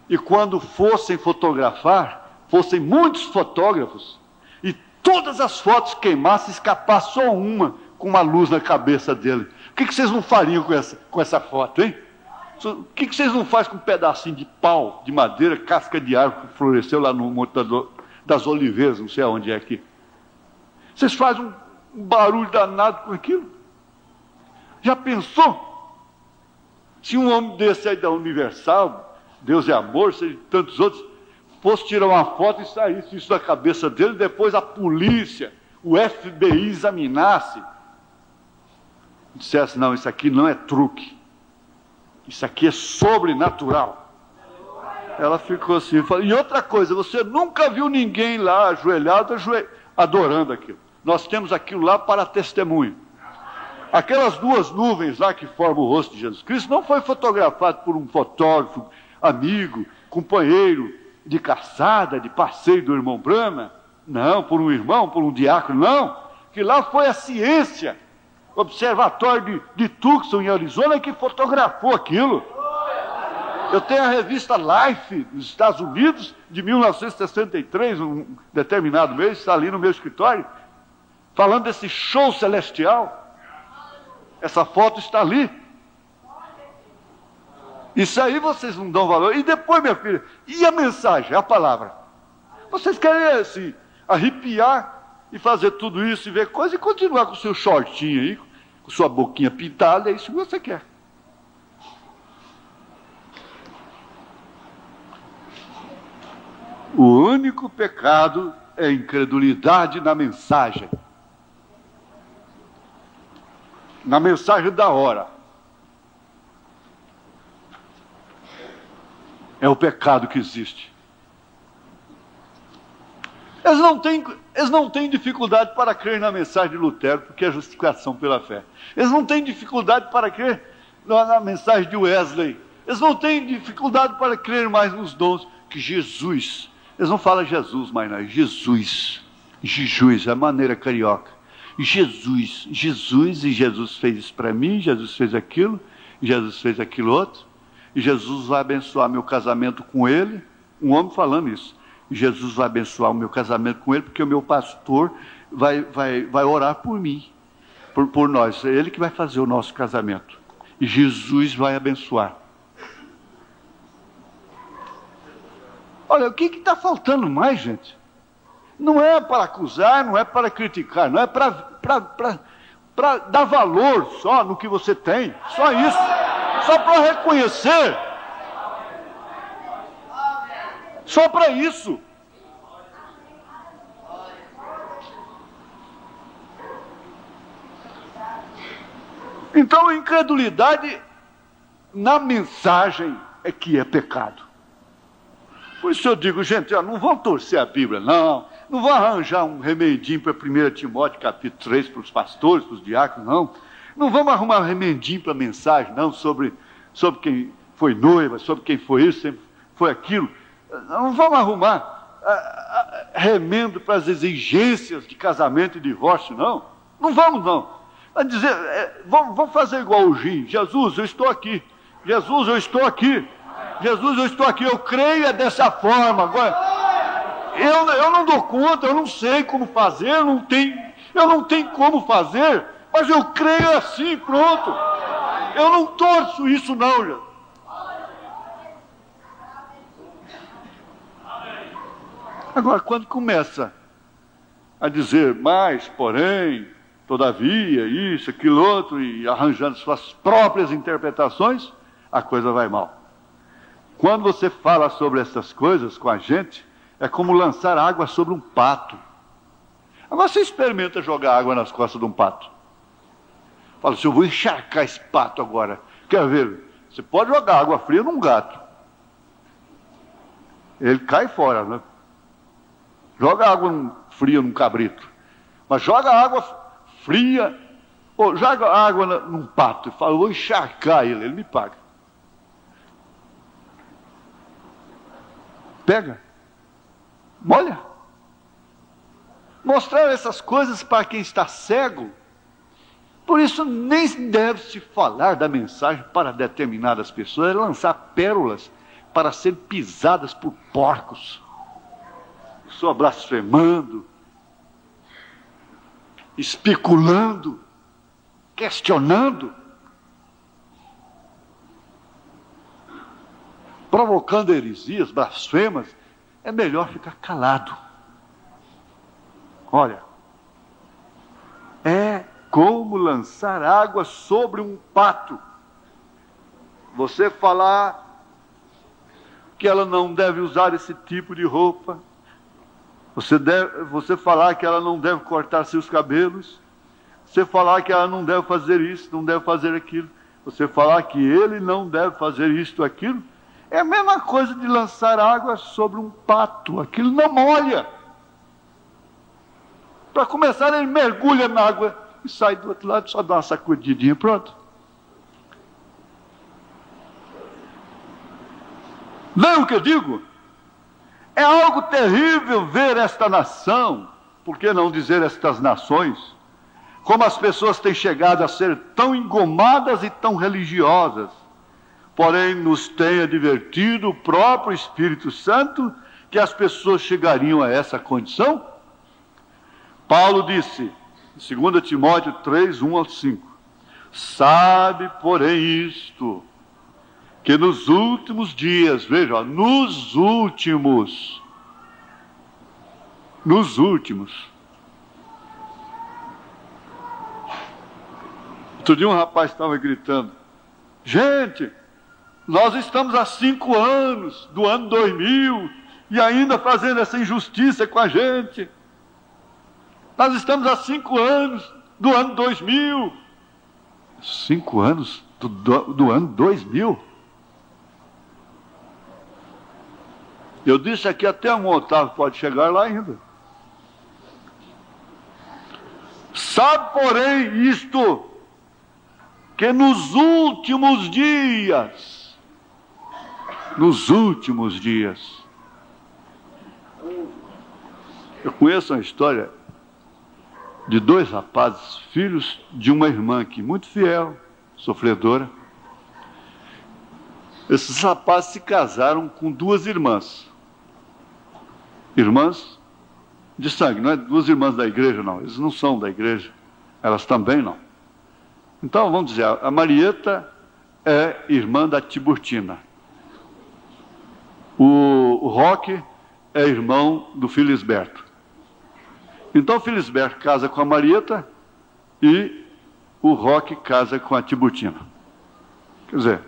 e quando fossem fotografar, fossem muitos fotógrafos, e todas as fotos queimassem, escapasse só uma com uma luz na cabeça dele. O que vocês não fariam com essa foto, hein? O que vocês não fazem com um pedacinho de pau, de madeira, casca de árvore que floresceu lá no Monte das Oliveiras, não sei aonde é aqui? Vocês fazem um barulho danado com aquilo? Já pensou? Se um homem desse aí da Universal, Deus é Amor, e tantos outros, fosse tirar uma foto e saísse isso da cabeça dele, depois a polícia, o FBI examinasse, dissesse: não, isso aqui não é truque, isso aqui é sobrenatural. Ela ficou assim, falou: e outra coisa, você nunca viu ninguém lá ajoelhado, adorando aquilo. Nós temos aquilo lá para testemunho. Aquelas duas nuvens lá que formam o rosto de Jesus Cristo não foi fotografado por um fotógrafo, amigo, companheiro de caçada, de passeio do irmão Brana, não, por um irmão, por um diácono, não, que lá foi a ciência, o observatório de Tucson, em Arizona, que fotografou aquilo. Eu tenho a revista Life, dos Estados Unidos, de 1963, um determinado mês, está ali no meu escritório, falando desse show celestial. Essa foto está ali. Isso aí vocês não dão valor. E depois, minha filha, e a mensagem, a palavra? Vocês querem assim, arrepiar e fazer tudo isso e ver coisa e continuar com o seu shortinho aí, com sua boquinha pintada, é isso que você quer. O único pecado é a incredulidade na mensagem. Na mensagem da hora. É o pecado que existe. Eles não têm dificuldade para crer na mensagem de Lutero, porque é justificação pela fé. Eles não têm dificuldade para crer na mensagem de Wesley. Eles não têm dificuldade para crer mais nos dons que Jesus. Eles não falam Jesus mais, não. Jesus. Jesus, é a maneira carioca. Jesus, e Jesus fez isso para mim, Jesus fez aquilo, Jesus fez aquilo outro, e Jesus vai abençoar meu casamento com ele, um homem falando isso, e Jesus vai abençoar o meu casamento com ele, porque o meu pastor vai orar por mim, por nós, é ele que vai fazer o nosso casamento, e Jesus vai abençoar. Olha, o que está faltando mais, gente? Não é para acusar, não é para criticar, não é para dar valor só no que você tem, só isso, só para reconhecer, só para isso. Então a incredulidade na mensagem é que é pecado. Por isso eu digo, gente, não vão torcer a Bíblia, não vão arranjar um remedinho para 1 Timóteo capítulo 3 para os pastores, para os diáconos, não vamos arrumar um remedinho para a mensagem, não, sobre quem foi noiva, sobre quem foi isso, foi aquilo, não vamos arrumar remendo para as exigências de casamento e divórcio, não vamos não, vai dizer, vamos fazer igual o Gim, Jesus, eu estou aqui, Jesus, eu estou aqui, Jesus, eu estou aqui, eu creio dessa forma. Agora, eu não dou conta, eu não sei como fazer, eu não tenho como fazer, mas eu creio assim, pronto. Eu não torço isso não, gente. Agora, quando começa a dizer mais, porém, todavia, isso, aquilo, outro, e arranjando suas próprias interpretações, a coisa vai mal. Quando você fala sobre essas coisas com a gente, é como lançar água sobre um pato. Agora você experimenta jogar água nas costas de um pato. Fala assim, eu vou encharcar esse pato agora. Quer ver? Você pode jogar água fria num gato. Ele cai fora, né? Joga água fria num cabrito. Mas joga água fria, ou joga água num pato. E fala, eu vou encharcar ele me paga. Pega, molha. Mostrar essas coisas para quem está cego. Por isso nem deve-se falar da mensagem para determinadas pessoas, é lançar pérolas para serem pisadas por porcos, só blasfemando, especulando, questionando, provocando heresias, blasfemas. É melhor ficar calado. Olha, é como lançar água sobre um pato. Você falar que ela não deve usar esse tipo de roupa, você falar que ela não deve cortar seus cabelos, você falar que ela não deve fazer isso, não deve fazer aquilo, você falar que ele não deve fazer isto, aquilo, é a mesma coisa de lançar água sobre um pato. Aquilo não molha. Para começar, ele mergulha na água e sai do outro lado, só dá uma sacudidinha, pronto. Não, o que eu digo? É algo terrível ver esta nação, por que não dizer estas nações, como as pessoas têm chegado a ser tão engomadas e tão religiosas. Porém, nos tem advertido o próprio Espírito Santo que as pessoas chegariam a essa condição. Paulo disse, em 2 Timóteo 3, 1 ao 5, sabe, porém, isto, que nos últimos dias, veja, nos últimos, outro dia um rapaz estava gritando, gente, nós estamos há 5 anos do ano 2000 e ainda fazendo essa injustiça com a gente. Nós estamos há 5 anos do ano 2000. 5 anos do ano 2000? Eu disse aqui até um Otávio pode chegar lá ainda. Sabe, porém, isto, que nos últimos dias, eu conheço uma história de 2 rapazes, filhos de uma irmã aqui, muito fiel, sofredora. Esses rapazes se casaram com 2 irmãs. Irmãs de sangue, não é 2 irmãs da igreja, não. Eles não são da igreja. Elas também não. Então, vamos dizer, a Marieta é irmã da Tiburtina. O Roque é irmão do Felisberto. Então, o Felisberto casa com a Marieta e o Roque casa com a Tiburtina. Quer dizer,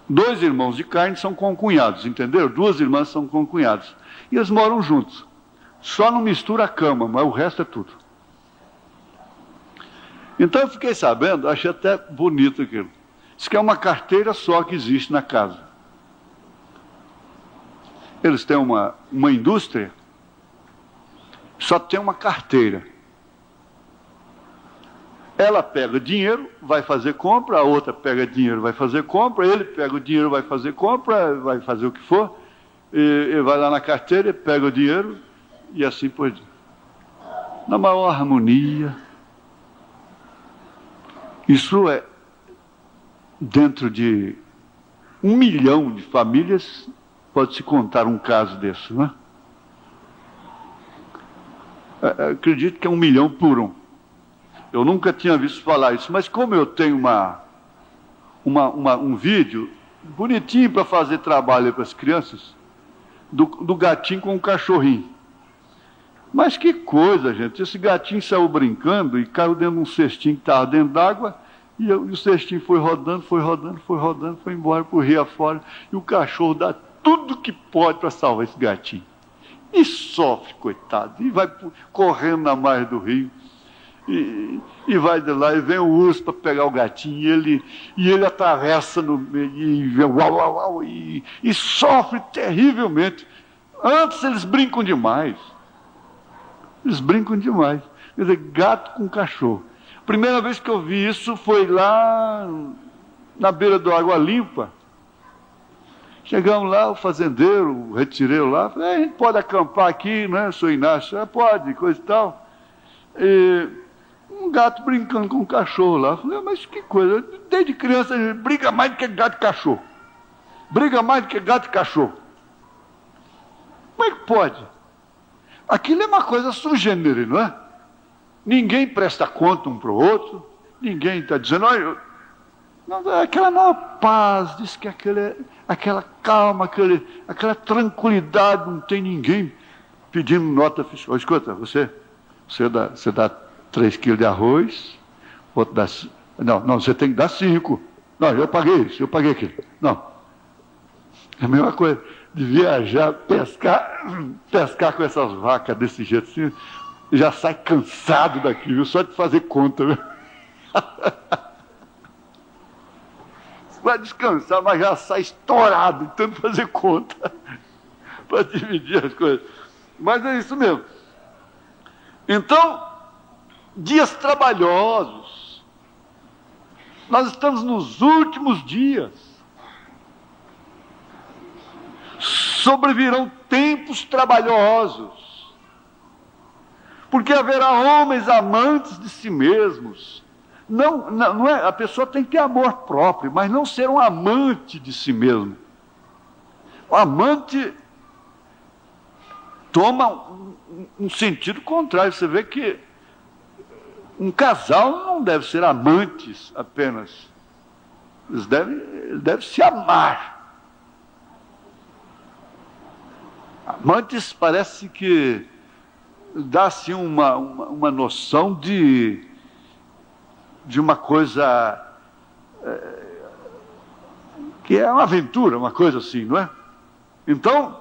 2 irmãos de carne são concunhados, entenderam? 2 irmãs são concunhadas. E eles moram juntos. Só não mistura a cama, mas o resto é tudo. Então eu fiquei sabendo, achei até bonito aquilo. Diz que é uma carteira só que existe na casa. Eles têm uma indústria, só tem uma carteira. Ela pega dinheiro, vai fazer compra, a outra pega dinheiro, vai fazer compra, ele pega o dinheiro, vai fazer compra, vai fazer o que for, e vai lá na carteira e pega o dinheiro, e assim por diante. Na maior harmonia. Isso é, dentro de 1 milhão de famílias, pode-se contar um caso desse, não é? Acredito que é 1 milhão por um. Eu nunca tinha visto falar isso, mas como eu tenho um vídeo bonitinho para fazer trabalho para as crianças, do gatinho com o cachorrinho. Mas que coisa, gente, esse gatinho saiu brincando e caiu dentro de um cestinho que estava dentro d'água, e o cestinho foi rodando, foi embora para o rio afora, e o cachorro dá tudo que pode para salvar esse gatinho. E sofre, coitado, e vai correndo na margem do rio, e vai de lá, e vem o urso para pegar o gatinho, e ele atravessa no meio, e sofre terrivelmente. Antes eles brincam demais. Eles brincam demais. Quer dizer, gato com cachorro. A primeira vez que eu vi isso foi lá na beira do Água Limpa. Chegamos lá, o fazendeiro, o retireiro lá, falei, a gente pode acampar aqui, né, seu Inácio? Pode, coisa e tal. E um gato brincando com um cachorro lá. Falei, mas que coisa, desde criança a gente briga mais do que gato e cachorro. Briga mais do que gato e cachorro. Como é que pode? Aquilo é uma coisa sui generis, não é? Ninguém presta conta um para o outro, ninguém está dizendo, olha, aquela maior paz, diz que aquela calma, aquela tranquilidade, não tem ninguém pedindo nota fiscal. Escuta, você dá 3 quilos de arroz, outro dá... Não, você tem que dar 5. Não, eu paguei isso, eu paguei aquilo. Não. É a mesma coisa de viajar, pescar com essas vacas desse jeito assim, já sai cansado daqui, viu? Só de fazer conta, viu? Vai descansar, mas já sai estourado, de tanto fazer conta para dividir as coisas. Mas é isso mesmo. Então, dias trabalhosos. Nós estamos nos últimos dias. Sobrevirão tempos trabalhosos, porque haverá homens amantes de si mesmos. Não é, a pessoa tem que ter amor próprio, mas não ser um amante de si mesmo. O amante toma um sentido contrário. Você vê que um casal não deve ser amantes apenas. Eles devem se amar. Amantes parece que dá assim uma noção de uma coisa que é uma aventura, uma coisa assim, não é? Então,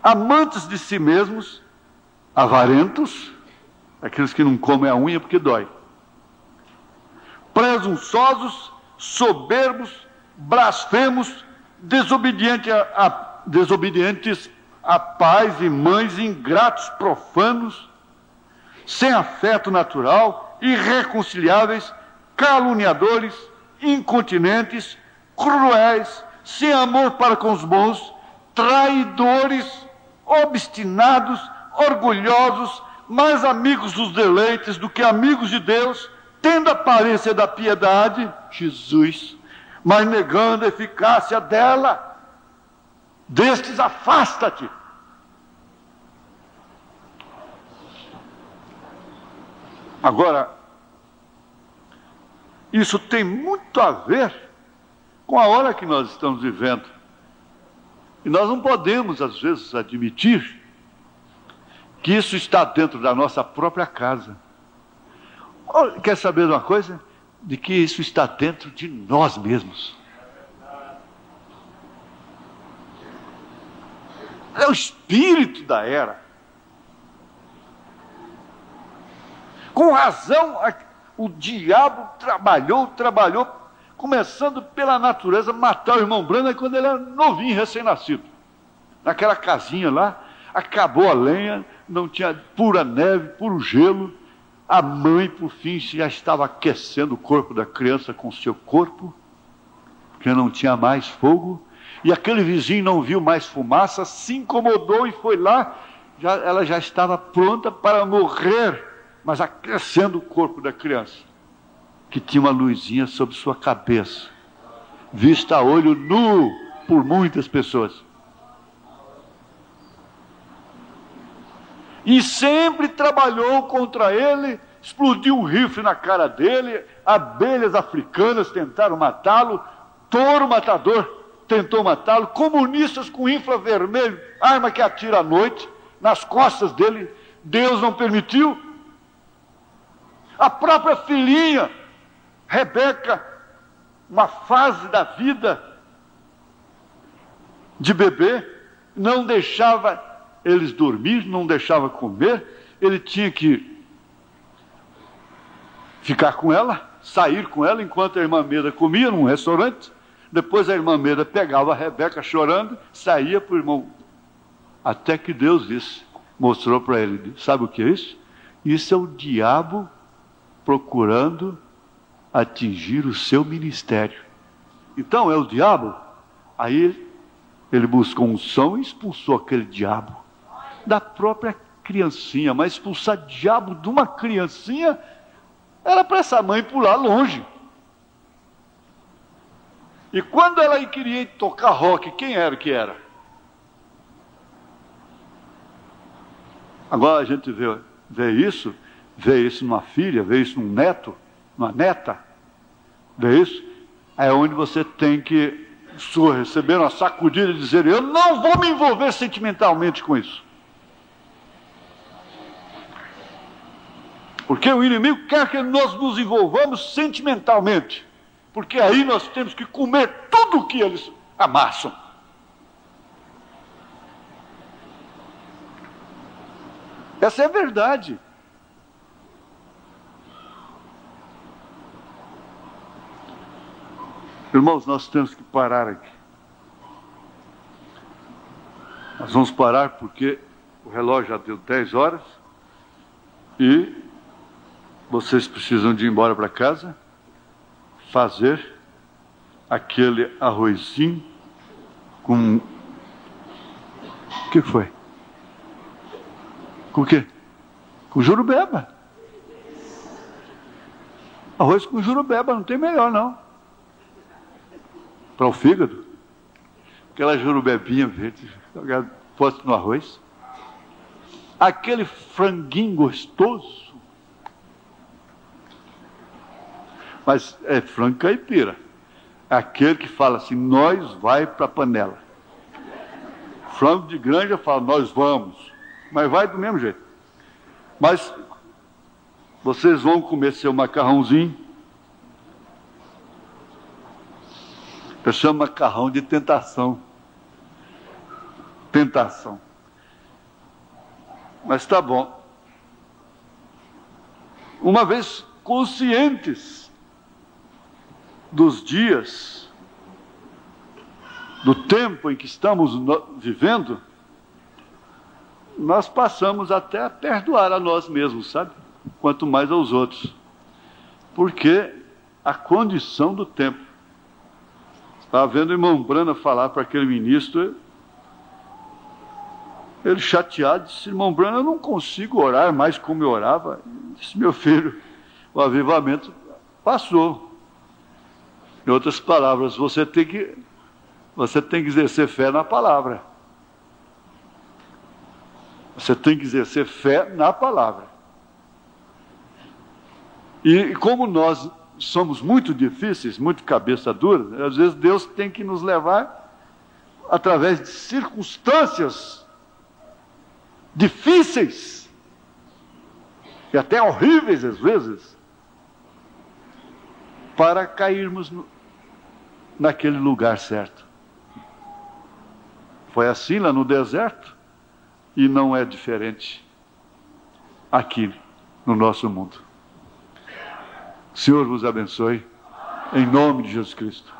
amantes de si mesmos, avarentos, aqueles que não comem a unha porque dói, presunçosos, soberbos, blasfemos, desobedientes a pais e mães, ingratos, profanos, sem afeto natural, irreconciliáveis, caluniadores, incontinentes, cruéis, sem amor para com os bons, traidores, obstinados, orgulhosos, mais amigos dos deleites do que amigos de Deus, tendo a aparência da piedade, Jesus, mas negando a eficácia dela. Destes afasta-te. Agora, isso tem muito a ver com a hora que nós estamos vivendo. E nós não podemos, às vezes, admitir que isso está dentro da nossa própria casa. Quer saber de uma coisa? De que isso está dentro de nós mesmos. É o espírito da era. Com razão, o diabo trabalhou, começando pela natureza, matar o irmão Branham quando ele era novinho, recém-nascido. Naquela casinha lá, acabou a lenha, não tinha pura neve, puro gelo. A mãe, por fim, já estava aquecendo o corpo da criança com seu corpo, porque não tinha mais fogo. E aquele vizinho não viu mais fumaça, se incomodou e foi lá. Ela já estava pronta para morrer, mas aquecendo o corpo da criança, que tinha uma luzinha sobre sua cabeça, vista a olho nu por muitas pessoas. E sempre trabalhou contra ele, explodiu um rifle na cara dele, abelhas africanas tentaram matá-lo, touro matador tentou matá-lo, comunistas com infravermelho, arma que atira à noite, nas costas dele, Deus não permitiu. A própria filhinha, Rebeca, uma fase da vida de bebê, não deixava eles dormir, não deixava comer, ele tinha que ficar com ela, sair com ela, enquanto a irmã Meda comia num restaurante. Depois a irmã Meda pegava a Rebeca chorando, saía para o irmão, até que Deus disse, mostrou para ele, sabe o que é isso? Isso é o diabo procurando atingir o seu ministério. Então é o diabo. Aí ele buscou unção e expulsou aquele diabo da própria criancinha. Mas expulsar diabo de uma criancinha era para essa mãe pular longe. E quando ela queria tocar rock, quem era que era? Agora a gente vê isso numa filha, vê isso num neto, numa neta, vê isso, é onde você tem que receber uma sacudida e dizer, eu não vou me envolver sentimentalmente com isso. Porque o inimigo quer que nós nos envolvamos sentimentalmente, porque aí nós temos que comer tudo o que eles amassam. Essa é a verdade. Irmãos, nós temos que parar aqui. Nós vamos parar porque o relógio já deu 10 horas e vocês precisam de ir embora para casa, fazer aquele arrozinho com... O que foi? Com o quê? Com jurubeba. Arroz com jurubeba, não tem melhor não. Para o fígado. Aquela jurubebinha verde, posto no arroz. Aquele franguinho gostoso. Mas é frango caipira. Aquele que fala assim, nós vai para a panela. Frango de granja fala, nós vamos. Mas vai do mesmo jeito. Mas vocês vão comer seu macarrãozinho. Eu chamo macarrão de tentação. Tentação. Mas tá bom. Uma vez conscientes dos dias, do tempo em que estamos vivendo, nós passamos até a perdoar a nós mesmos, sabe? Quanto mais aos outros. Porque a condição do tempo. Estava vendo o irmão Brana falar para aquele ministro, Ele chateado disse: irmão Branham, eu não consigo orar mais como eu orava. Eu disse: meu filho, o avivamento passou. Em outras palavras, você tem que exercer fé na palavra. Você tem que exercer fé na palavra. E como nós somos muito difíceis, muito cabeça dura, às vezes Deus tem que nos levar através de circunstâncias difíceis e até horríveis às vezes, para cairmos naquele lugar certo. Foi assim lá no deserto e não é diferente aqui no nosso mundo. O Senhor vos abençoe, em nome de Jesus Cristo.